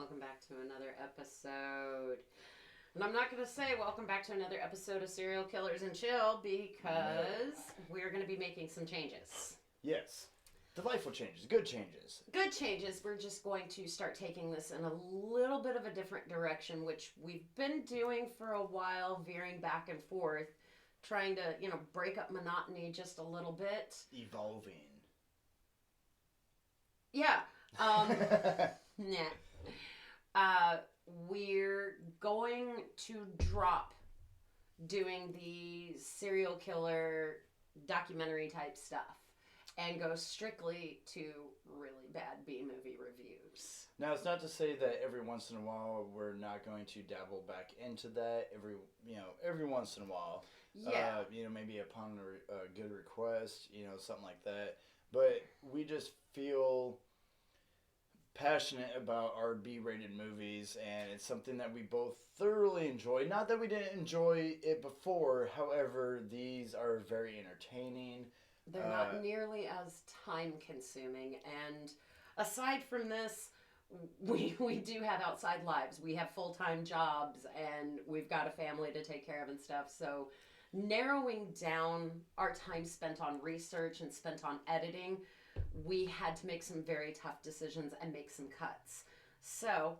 welcome back to another episode. And I'm not going to say welcome back to another episode of Serial Killers and Chill because we're going to be making some changes. Yes. Delightful changes. Good changes. Good changes. We're just going to start taking this in a little bit of a different direction, which we've been doing for a while, veering back and forth, trying to, break up monotony just a little bit. Evolving. Yeah. We're going to drop doing the serial killer documentary type stuff and go strictly to really bad B-movie reviews. Now, it's not to say that every once in a while we're not going to dabble back into that. Every once in a while. Yeah. Maybe upon a good request, something like that. But we just feel passionate about our B-rated movies, and it's something that we both thoroughly enjoy. Not that we didn't enjoy it before, however, these are very entertaining. They're not nearly as time-consuming, and aside from this, we do have outside lives. We have full-time jobs, and we've got a family to take care of and stuff, so narrowing down our time spent on research and spent on editing, we had to make some very tough decisions and make some cuts. So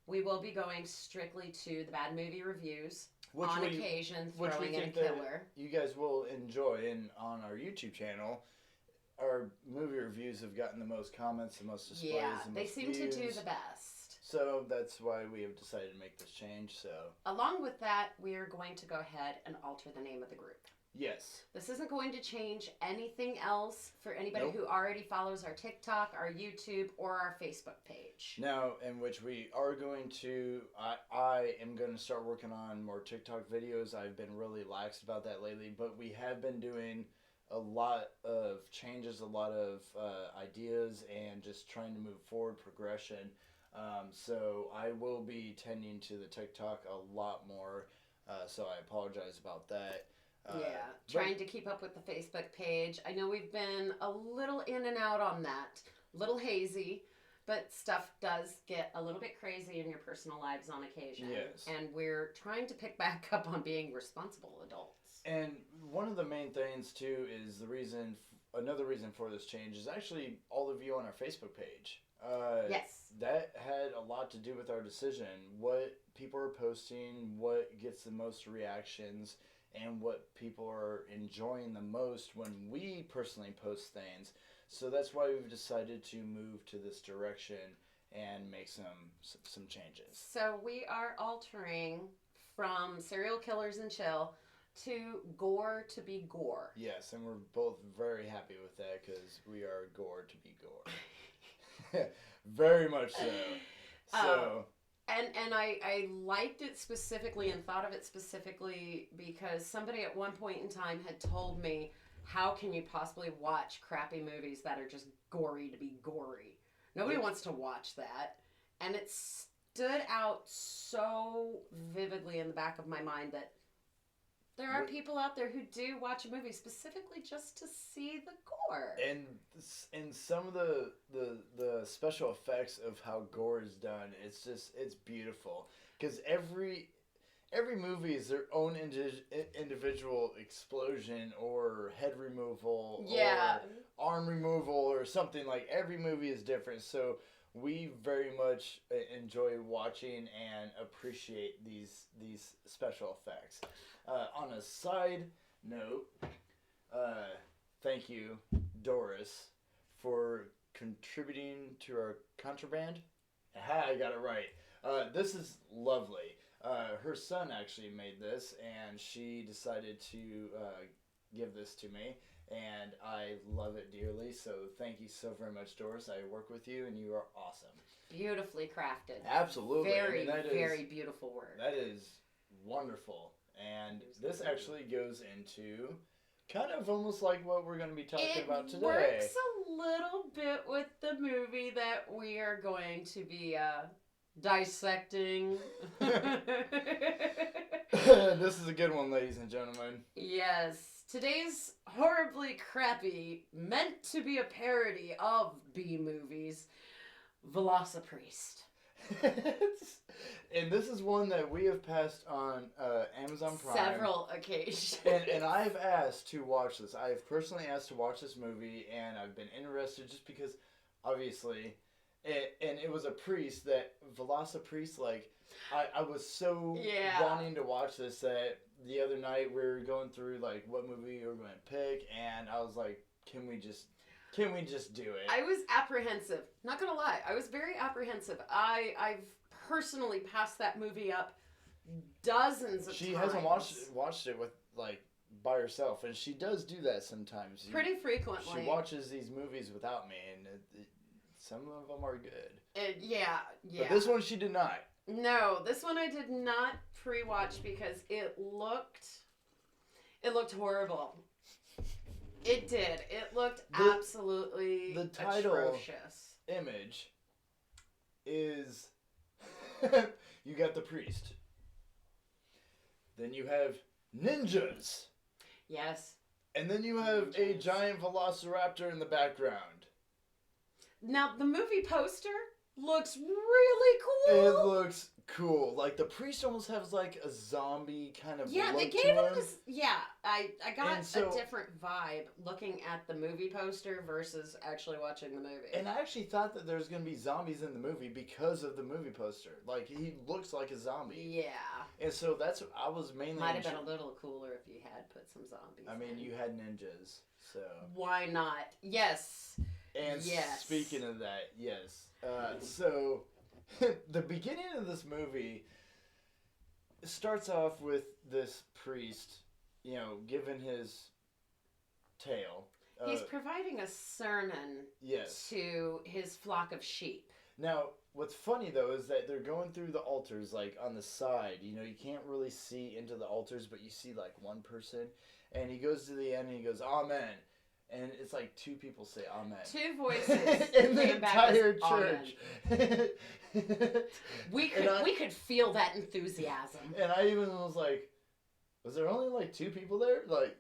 we will be going strictly to the bad movie reviews, occasion throwing in a killer. You guys will enjoy, and on our YouTube channel, our movie reviews have gotten the most comments, the most displays, the most they seem views. to do the best. So that's why we have decided to make this change. So along with that, we are going to go ahead and alter the name of the group. Yes. This isn't going to change anything else for anybody who already follows our TikTok, our YouTube, or our Facebook page. Now, in which we are going to, I am going to start working on more TikTok videos. I've been really lax about that lately, but we have been doing a lot of changes, a lot of ideas, and just trying to move forward, progression. So I will be tending to the TikTok a lot more, so I apologize about that. Trying to keep up with the Facebook page. I know we've been a little in and out on that, a little hazy, but stuff does get a little bit crazy in your personal lives on occasion. Yes. And we're trying to pick back up on being responsible adults. And one of the main things, too, is another reason for this change is actually all of you on our Facebook page. Yes. That had a lot to do with our decision. What people are posting, what gets the most reactions, and what people are enjoying the most when we personally post things. So that's why we've decided to move to this direction and make some changes. So we are altering from Serial Killers and Chill to Gore to be Gore. Yes, and we're both very happy with that because we are Gore to be Gore. Very much so. And I liked it specifically and thought of it specifically because somebody at one point in time had told me, how can you possibly watch crappy movies that are just gory to be gory? Nobody wants to watch that. And it stood out so vividly in the back of my mind that there are people out there who do watch a movie specifically just to see the gore. And some of the special effects of how gore is done, it's beautiful. Because every movie is their own individual explosion or head removal or arm removal or something. Like, every movie is different. So we very much enjoy watching and appreciate these special effects. On a side note, thank you, Doris, for contributing to our contraband. Aha, I got it right. This is lovely. Her son actually made this, and she decided to give this to me, and I love it dearly. So thank you so very much, Doris. I work with you, and you are awesome. Beautifully crafted. Absolutely. Very beautiful work. That is wonderful. And this actually goes into kind of almost like what we're going to be talking about today. It works a little bit with the movie that we are going to be dissecting. This is a good one, ladies and gentlemen. Yes. Today's horribly crappy, meant to be a parody of B movies, Velocipastor. And this is one that we have passed on Amazon Prime. Several occasions. And I've asked to watch this. I've personally asked to watch this movie, and I've been interested just because, obviously, and it was a priest that, Velocipastor, like, I was so wanting to watch this that the other night we were going through, like, what movie we were going to pick, and I was like, can we just do it? I was apprehensive. Not gonna lie, I was very apprehensive. I've personally passed that movie up dozens of times. She hasn't watched it with, like, by herself, and she does do that sometimes. Pretty frequently. She watches these movies without me, and some of them are good. Yeah. But this one she did not. No, this one I did not pre-watch because it looked horrible. It did. It looked absolutely the title atrocious. Image is you got the priest. Then you have ninjas. Yes. And then you have a giant velociraptor in the background. Now, the movie poster looks really cool. It looks cool. Like, the priest almost has, like, a zombie kind of look they gave to him this... Yeah, I got so, a different vibe looking at the movie poster versus actually watching the movie. And I actually thought that there was going to be zombies in the movie because of the movie poster. Like, he looks like a zombie. Yeah. And so that's... I was mainly... Might have been a little cooler if you had put some zombies in. You had ninjas, so... Why not? Yes. And speaking of that, yes. So, the beginning of this movie starts off with this priest, giving his tale. He's providing a sermon to his flock of sheep. Now, what's funny, though, is that they're going through the altars, like, on the side. You can't really see into the altars, but you see, like, one person. And he goes to the end and he goes, Amen. And it's like two people say amen. Two voices in the entire church. we could feel that enthusiasm. And I even was like, was there only like two people there? Like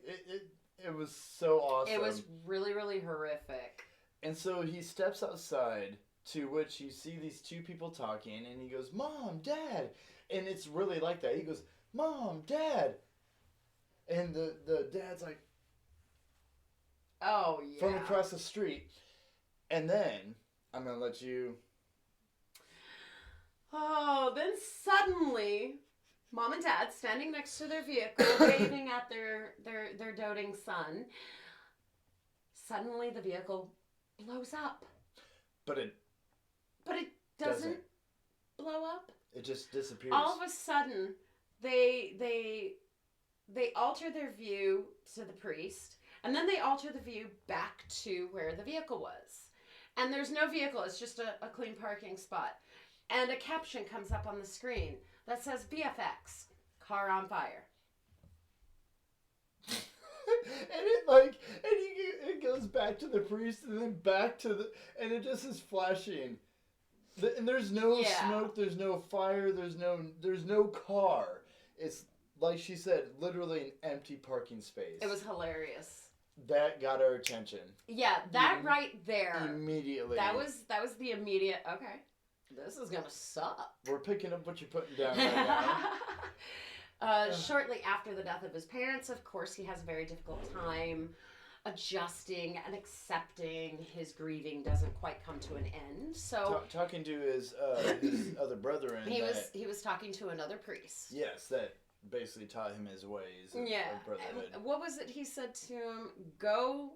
it was so awesome. It was really, really horrific. And so he steps outside, to which you see these two people talking, and he goes, Mom, Dad. And it's really like that. He goes, Mom, Dad. And the dad's like, oh, yeah. From across the street. And then, I'm going to let you... Oh, then suddenly, Mom and Dad standing next to their vehicle, waving at their doting son. Suddenly, the vehicle blows up. But it doesn't blow up. It just disappears. All of a sudden, they alter their view to the priest. And then they alter the view back to where the vehicle was. And there's no vehicle. It's just a clean parking spot. And a caption comes up on the screen that says, BFX, car on fire. And it goes back to the priest and then back to and it just is flashing. And there's no smoke, there's no fire, there's no car. It's, like she said, literally an empty parking space. It was hilarious. That got our attention. Yeah, that right there. Immediately. That was the immediate, okay, this is gonna suck. We're picking up what you're putting down right now. Shortly after the death of his parents, of course, he has a very difficult time adjusting and accepting. His grieving doesn't quite come to an end. So talking to his other brother, and he was talking to another priest. Yes, that basically taught him his ways of brotherhood. And what was it he said to him? Go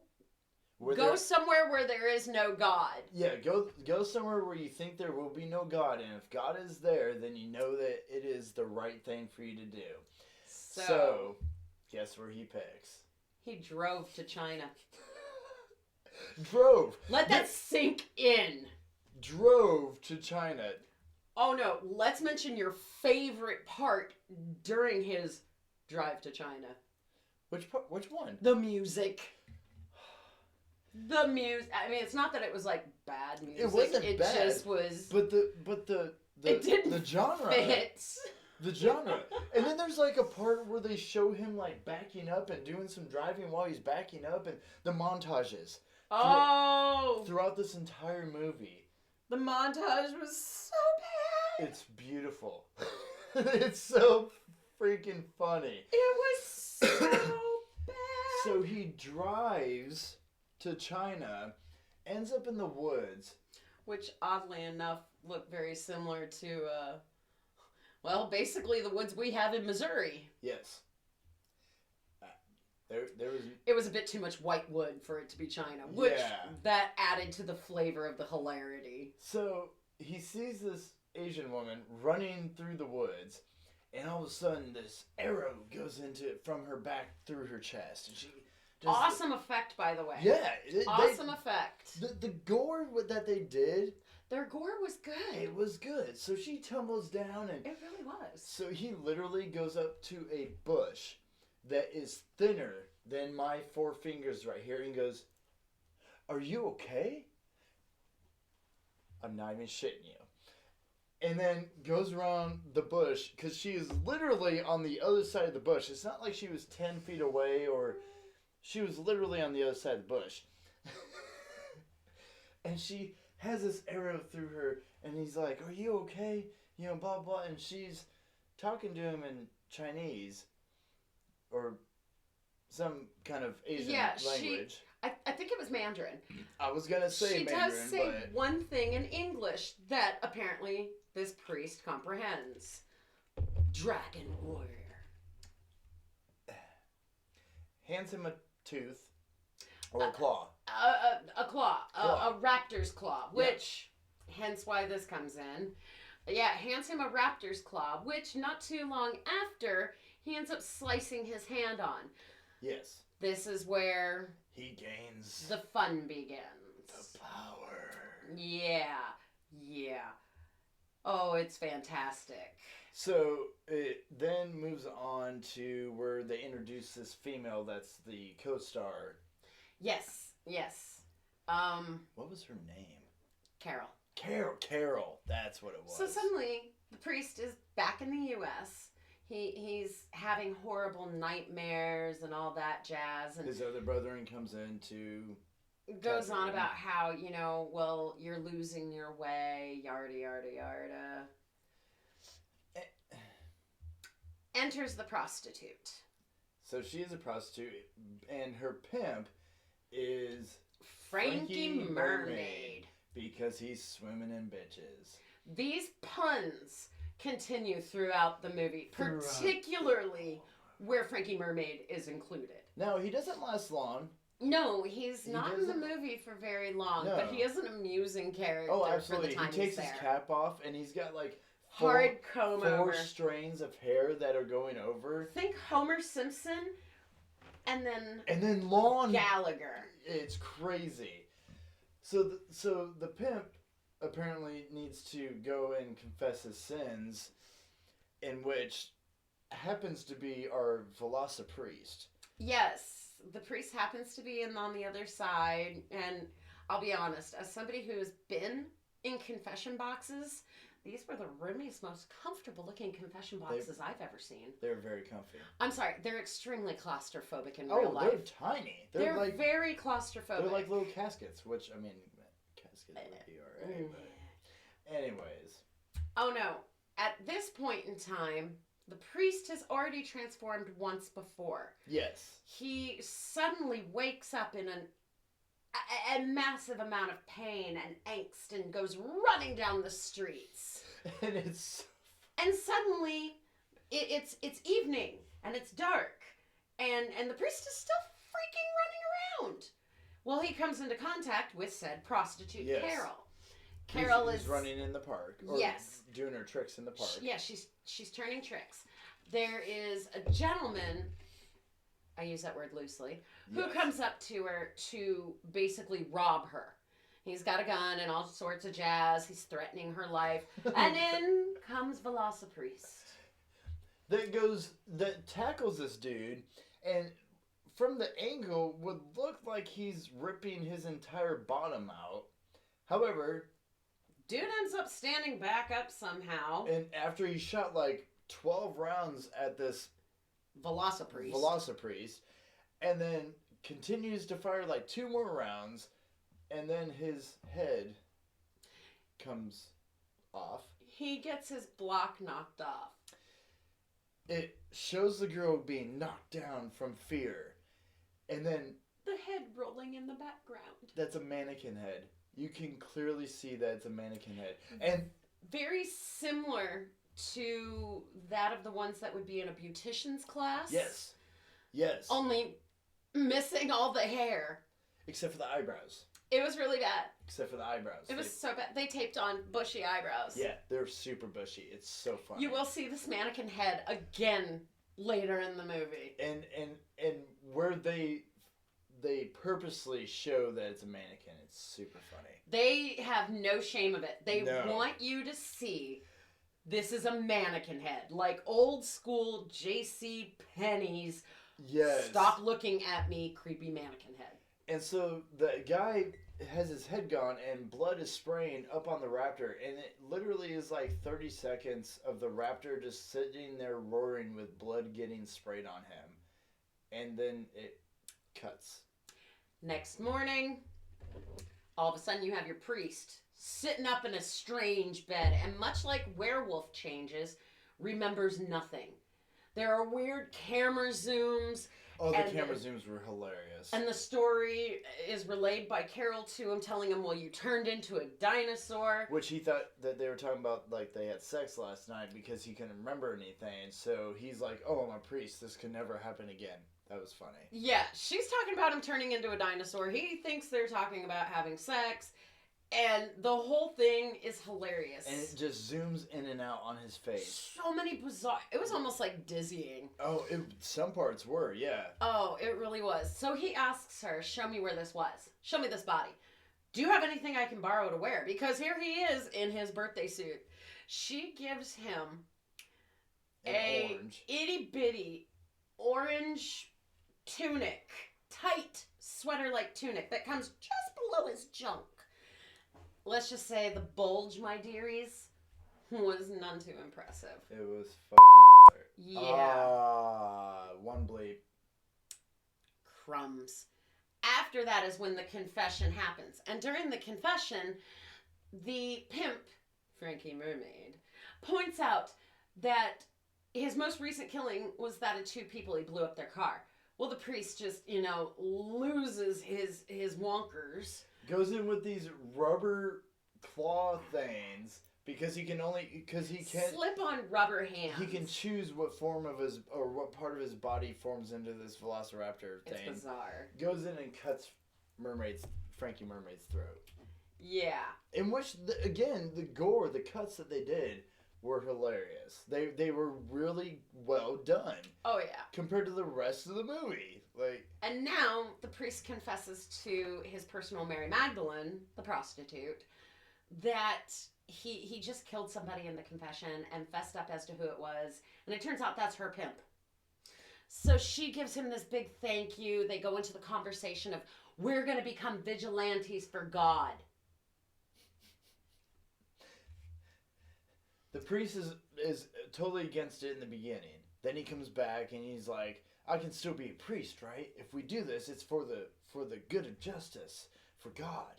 somewhere where there is no God. Yeah, go somewhere where you think there will be no God, and if God is there, then you know that it is the right thing for you to do. So guess where he picks? He drove to China. Drove. Let that sink in. Drove to China. Oh no, let's mention your favorite part during his drive to China. Which one? The music. The music. I mean, it's not that it was like bad music. It wasn't bad. It just was. But the genre. Fit. The genre. And then there's like a part where they show him like backing up and doing some driving while he's backing up, and the montages. Oh. Throughout this entire movie. The montage was so bad. It's beautiful. It's so freaking funny. It was so bad. So he drives to China, ends up in the woods. Which, oddly enough, look very similar to, well, basically the woods we have in Missouri. Yes. There was... It was a bit too much white wood for it to be China, which that added to the flavor of the hilarity. So he sees this Asian woman running through the woods, and all of a sudden this arrow goes into it from her back through her chest, and she... Awesome effect, by the way. Yeah. Awesome effect. The gore that they did... Their gore was good. It was good. So she tumbles down and... It really was. So he literally goes up to a bush that is thinner than my 4 fingers right here and goes, "Are you okay?" I'm not even shitting you. And then goes around the bush, because she is literally on the other side of the bush. It's not like she was 10 feet away, or she was literally on the other side of the bush. And she has this arrow through her, and he's like, "Are you okay?" You know, blah, blah. And she's talking to him in Chinese, or some kind of Asian language. I think it was Mandarin. I was going to say she Mandarin, does say one thing in English that apparently this priest comprehends. Dragon warrior. Hands him a tooth, or a claw. A claw. A raptor's claw, which, hence why this comes in. Yeah, hands him a raptor's claw, which not too long after, he ends up slicing his hand on. Yes. This is where he gains the fun begins. The power. Yeah. Oh, it's fantastic. So it then moves on to where they introduce this female that's the co-star. Yes. What was her name? Carol. That's what it was. So suddenly, the priest is back in the U.S. He's having horrible nightmares and all that jazz. And his other brethren comes in to... goes on about how, well, you're losing your way, yarda, yarda, yarda. Enters the prostitute. So she is a prostitute, and her pimp is... Frankie Mermaid. Because he's swimming in bitches. These puns continue throughout the movie, particularly where Frankie Mermaid is included. Now, he doesn't last long. No, he's not in the movie for very long, but he is an amusing character. Oh, absolutely. For the time he takes he's his there. cap off, and he's got like hard comb over. 4 strands of hair that are going over. Think Homer Simpson, and then long Gallagher. It's crazy. So the pimp apparently needs to go and confess his sins, in which happens to be our Velocipriest. Yes, the priest happens to be on the other side, and I'll be honest, as somebody who has been in confession boxes, these were the roomiest, most comfortable looking confession boxes I've ever seen. They're very comfy. I'm sorry, they're extremely claustrophobic in real life. Oh, they're tiny. They're like, very claustrophobic. They're like little caskets, which, I mean, caskets would be alright, but... Anyways. Oh no. At this point in time, the priest has already transformed once before. Yes. He suddenly wakes up in a massive amount of pain and angst and goes running down the streets. And suddenly it's evening and it's dark and the priest is still freaking running around. Well, he comes into contact with said prostitute, Carol. Carol is running in the park. Or doing her tricks in the park. She's turning tricks. There is a gentleman, I use that word loosely, who comes up to her to basically rob her. He's got a gun and all sorts of jazz. He's threatening her life. And in comes Velocipriest. That tackles this dude, and from the angle would look like he's ripping his entire bottom out. However, dude ends up standing back up somehow. And after he shot like 12 rounds at this Velocipriest, and then continues to fire like 2 more rounds, and then his head comes off. he gets his block knocked off. It shows the girl being knocked down from fear. And then... the head rolling in the background. That's a mannequin head. You can clearly see that it's a mannequin head. And... very similar to that of the ones that would be in a beautician's class. Yes. Yes. Only missing all the hair. Except for the eyebrows. It was really bad. Except for the eyebrows. It was so bad. They taped on bushy eyebrows. Yeah, they're super bushy. It's so funny. You will see this mannequin head again later in the movie. And where they purposely show that it's a mannequin, it's super funny. They have no shame of it. They No. want you to see this is a mannequin head. Like old school J.C. Penney's. Yes. Stop looking at me, creepy mannequin head. And so the guy has his head gone and blood is spraying up on the raptor, and it literally is like 30 seconds of the raptor just sitting there roaring with blood getting sprayed on him. And then it cuts. Next morning, all of a sudden you have your priest sitting up in a strange bed, and much like werewolf changes, remembers nothing. There are weird camera zooms. Oh, the camera zooms were hilarious. And the story is relayed by Carol to him, telling him, well, you turned into a dinosaur. Which he thought that they were talking about, like, they had sex last night because he couldn't remember anything. So he's like, oh, I'm a priest. This could never happen again. That was funny. Yeah, she's talking about him turning into a dinosaur. He thinks they're talking about having sex. And the whole thing is hilarious. And it just zooms in and out on his face. So many bizarre... It was almost like dizzying. Oh, some parts were, yeah. Oh, it really was. So he asks her, show me where this was. Show me this body. Do you have anything I can borrow to wear? Because here he is in his birthday suit. She gives him a itty-bitty orange tunic. Tight sweater-like tunic that comes just below his junk. Let's just say the bulge, my dearies, was none too impressive. It was fucking hilarious. Yeah. One bleep. Crumbs. After that is when the confession happens. And during the confession, the pimp, Frankie Mermaid, points out that his most recent killing was that of two people. He blew up their car. Well, the priest just, loses his wonkers. Goes in with these rubber claw things because he can't slip on rubber hands. He can choose what form of what part of his body forms into this Velociraptor thing. It's bizarre. Goes in and cuts Frankie Mermaid's throat. Yeah. In which the gore, the cuts that they did were hilarious. They were really well done. Oh yeah. Compared to the rest of the movie. And now the priest confesses to his personal Mary Magdalene, the prostitute, that he just killed somebody in the confession and fessed up as to who it was. And it turns out that's her pimp. So she gives him this big thank you. They go into the conversation of, we're going to become vigilantes for God. The priest is totally against it in the beginning. Then he comes back and he's like, I can still be a priest, right? If we do this, it's for the good of justice, for God.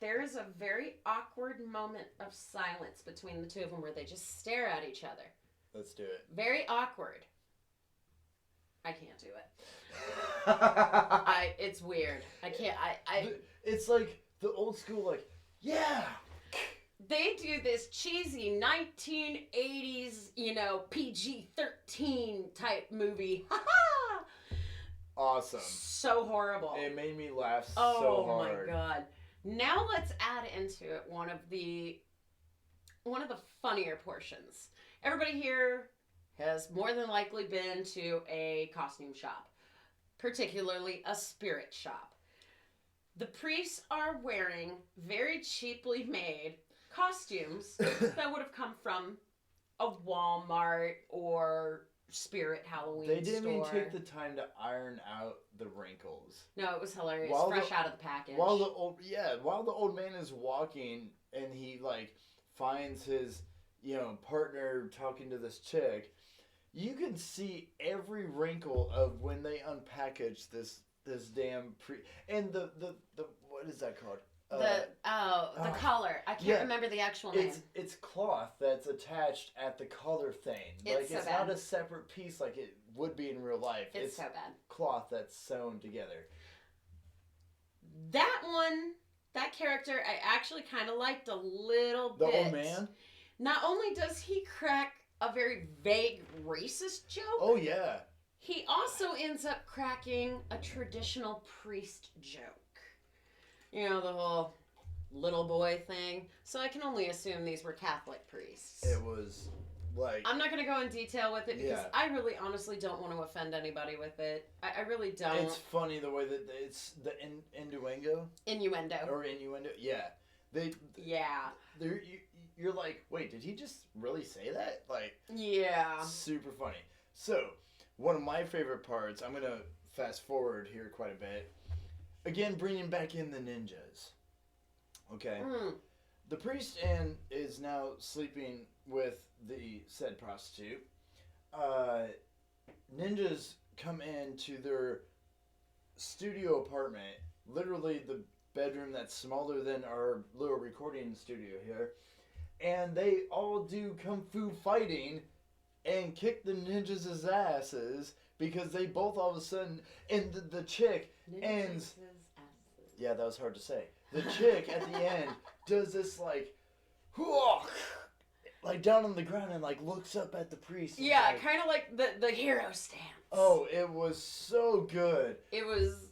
There is a very awkward moment of silence between the two of them where they just stare at each other. Let's do it. Very awkward. I can't do it. It's weird. I can't. It's like the old school, like, yeah. They do this cheesy 1980s, PG-13 type movie. Ha ha! Awesome. So horrible. It made me laugh so hard. Oh my god. Now let's add into it one of the funnier portions. Everybody here has more than likely been to a costume shop, particularly a spirit shop. The priests are wearing very cheaply made costumes that would have come from a Walmart or Spirit Halloween store. They didn't even take the time to iron out the wrinkles. No, it was hilarious. Fresh out of the package. While the old man is walking and he finds his partner talking to this chick, you can see every wrinkle of when they unpackage this damn and the what is that called? The collar. I can't remember the actual name. It's cloth that's attached at the collar thing. It's it's not a separate piece like it would be in real life. It's so bad. Cloth that's sewn together. That character, I actually kind of liked a little bit. The old man? Not only does he crack a very vague racist joke. Oh, yeah. He also ends up cracking a traditional priest joke. You know, the whole little boy thing. So I can only assume these were Catholic priests. It was like... I'm not going to go in detail with it because I really honestly don't want to offend anybody with it. I really don't. It's funny the way that it's the innuendo. Innuendo. Or innuendo. Yeah. You're like, wait, did he just really say that? Like... Yeah. Super funny. So, one of my favorite parts, I'm going to fast forward here quite a bit. Again, bringing back in the ninjas. Okay. The priest is now sleeping with the said prostitute. Ninjas come into their studio apartment, literally the bedroom that's smaller than our little recording studio here, and they all do kung fu fighting and kick the ninjas' asses because they both all of a sudden, and the chick ends... Yeah, that was hard to say. The chick at the end does this like down on the ground and like looks up at the priest. Yeah, like, kind of like the hero stance. Oh, it was so good. It was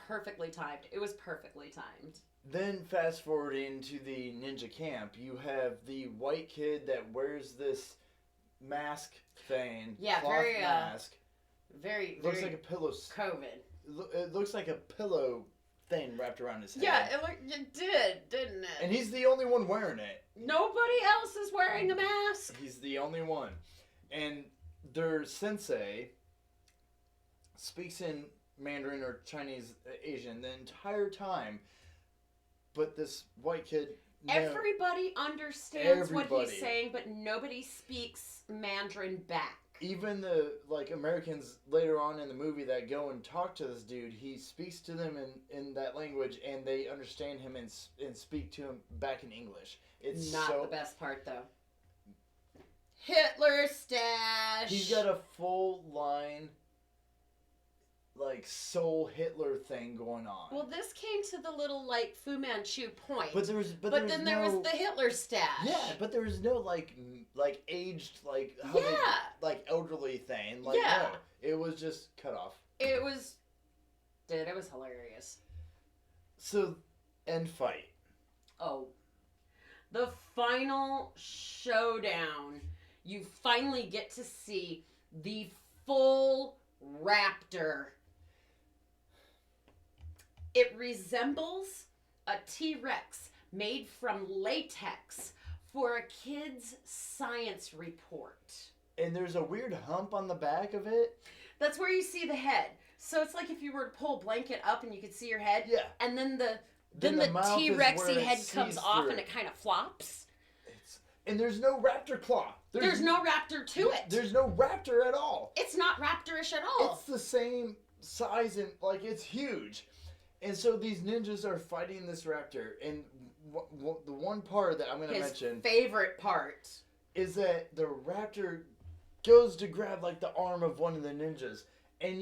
perfectly timed. It was perfectly timed. Then fast forwarding to the ninja camp, you have the white kid that wears this mask thing. Yeah, cloth very mask. Very looks like a pillow. COVID. It looks like a pillow thing wrapped around his head. Yeah, it did, didn't it? And he's the only one wearing it. Nobody else is wearing a mask. He's the only one. And their sensei speaks in Mandarin or Chinese Asian the entire time. But this white kid... Everybody understands what he's saying, but nobody speaks Mandarin back. Even the Americans later on in the movie that go and talk to this dude, he speaks to them in that language, and they understand him and speak to him back in English. It's not the best part though. Hitler stash. He's got a full line, soul Hitler thing going on. Well, this came to the little Fu Manchu point. But there was the Hitler stash. Yeah, but there was no aged elderly thing. No, it was just cut off. It was hilarious. So, end fight. Oh, the final showdown. You finally get to see the full raptor. It resembles a T-Rex made from latex for a kid's science report. And there's a weird hump on the back of it. That's where you see the head. So it's like if you were to pull a blanket up and you could see your head. Yeah. And then the T-Rexy head comes off and it kind of flops. And there's no raptor claw. There's no raptor to it. There's no raptor at all. It's not raptorish at all. It's the same size and it's huge. And so these ninjas are fighting this raptor. And the one part that I'm going to mention... His favorite part. Is that the raptor goes to grab the arm of one of the ninjas. And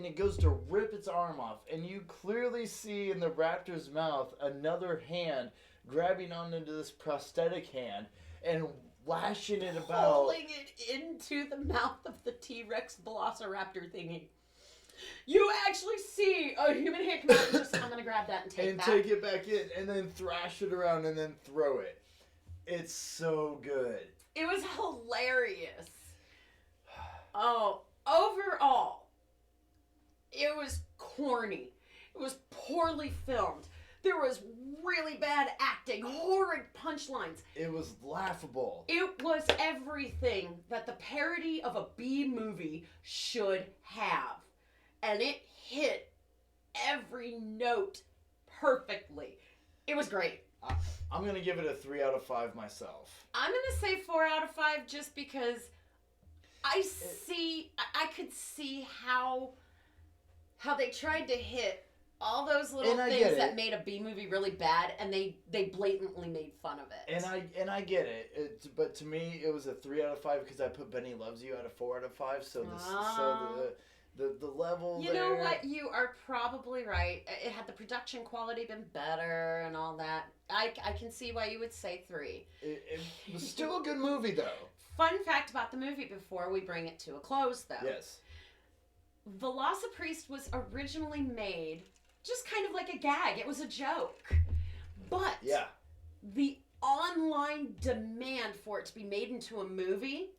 it goes to rip its arm off. And you clearly see in the raptor's mouth another hand grabbing onto this prosthetic hand and lashing it about. Pulling it into the mouth of the T-Rex Velociraptor thingy. You actually see a human hand come out and just, I'm going to grab that and take that. And take it back in and then thrash it around and then throw it. It's so good. It was hilarious. Oh, overall, it was corny. It was poorly filmed. There was really bad acting, horrid punchlines. It was laughable. It was everything that the parody of a B movie should have. And it hit every note perfectly. It was great. I'm going to give it a 3 out of 5 myself. I'm going to say 4 out of 5 just because I could see how they tried to hit all those little And I things get that it. made a B movie really bad, and they blatantly made fun of it. And I get it. But to me, it was a 3 out of 5 because I put Benny Loves You at a 4 out of 5. So the level. You know what? You are probably right. It had the production quality been better and all that. I can see why you would say 3. It was still a good movie though. Fun fact about the movie before we bring it to a close, though. Yes. Velocipriest was originally made just kind of like a gag. It was a joke. But Yeah. the online demand for it to be made into a movie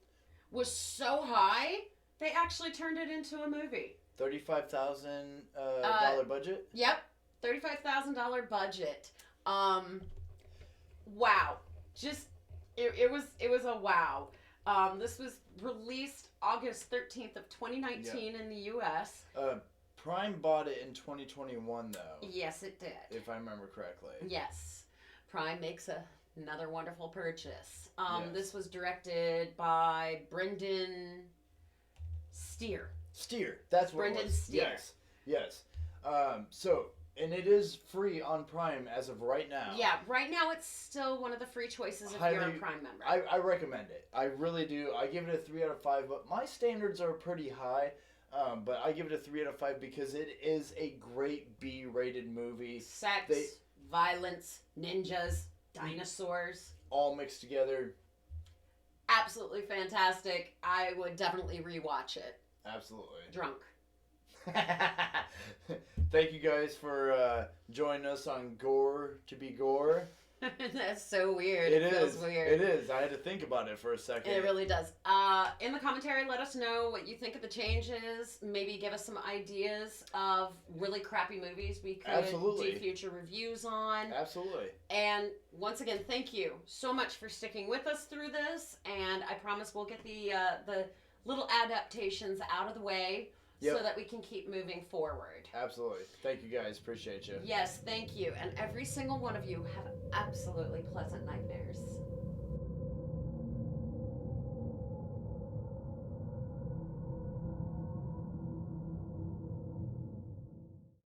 was so high, they actually turned it into a movie. $35,000 budget. Yep, $35,000 budget. Wow, just it was a wow. This was released August 13th of 2019 in the U.S. Prime bought it in 2021 though. Yes, it did. If I remember correctly. Yes, Prime makes another wonderful purchase. Yes. This was directed by Brendan Steer. That's what Brendan it was. Steer. Yes. And it is free on Prime as of right now. Yeah, right now it's still one of the free choices if you're a Prime member. I recommend it. I really do. I give it a 3 out of 5, but my standards are pretty high. But I give it a 3 out of 5 because it is a great B-rated movie. Sex, violence, ninjas, dinosaurs. All mixed together. Absolutely fantastic. I would definitely rewatch it. Absolutely. Drunk. Thank you guys for joining us on Gore to be Gore. That's so weird. It feels is. weird. It is. I had to think about it for a second. It really does. In the commentary, let us know what you think of the changes. Maybe give us some ideas of really crappy movies we could Absolutely. do future reviews on. Absolutely. And once again, thank you so much for sticking with us through this. And I promise we'll get the little adaptations out of the way so that we can keep moving forward. Absolutely. Thank you guys. Appreciate you. Yes, thank you. And every single one of you have absolutely pleasant nightmares.